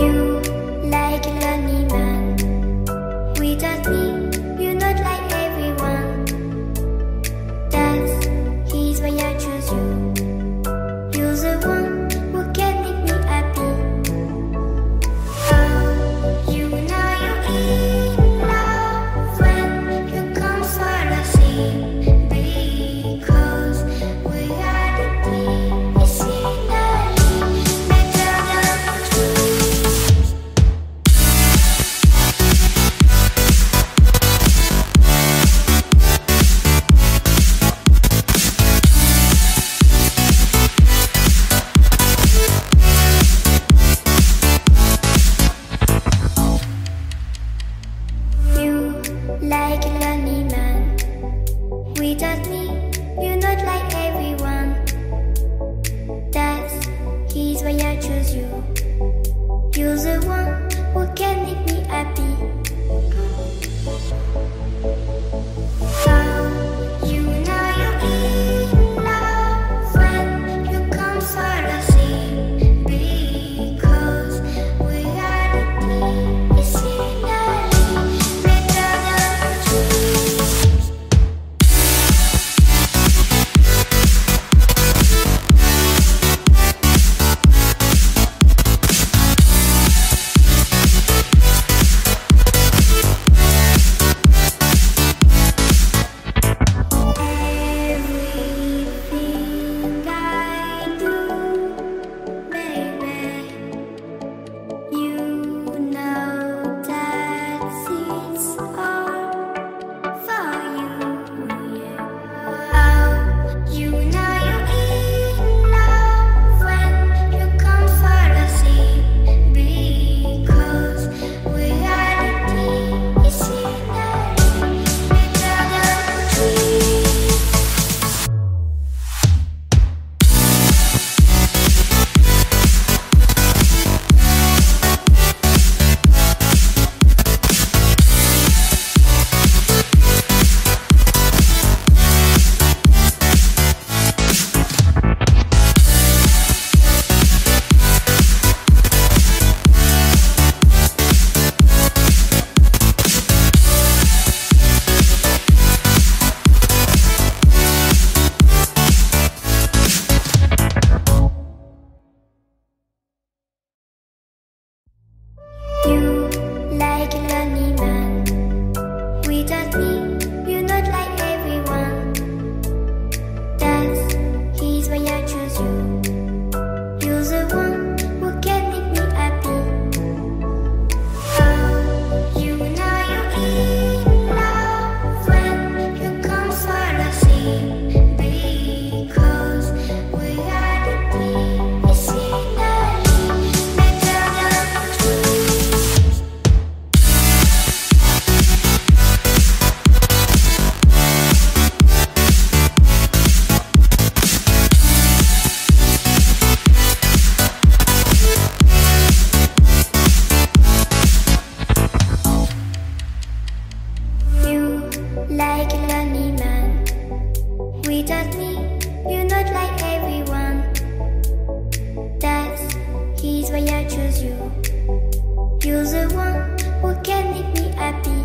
You like a lonely man. Without me, you're not like everyone. That's he's why I choose you. You're the one who can make me happy. Oh, you know you're in love when you come for the sea. Because we are the deep, it's finally better than dreams. You like a lonely man. Without me, you're not like everyone. That's he's why I choose you. You're the one who can make me happy. Oh, you know you're in love when you come for the sea. Because we are the deep, it's finally better than dreams. Everything I do, baby, you know that it's all for you, yeah. Oh, you know you're in love when you come for the sea. Because we are the deep, it's finally better than dreams. You like a lonely man. Without me, you're not like everyone. That's he's why I choose you. You're the one who can make me happy. Oh, you know you're in love when you come for the sea. Because we are the deep, it's finally better than dreams. You like a lonely man. Without me, you're not like everyone. That's he's why I choose you. You're the one who can make me happy.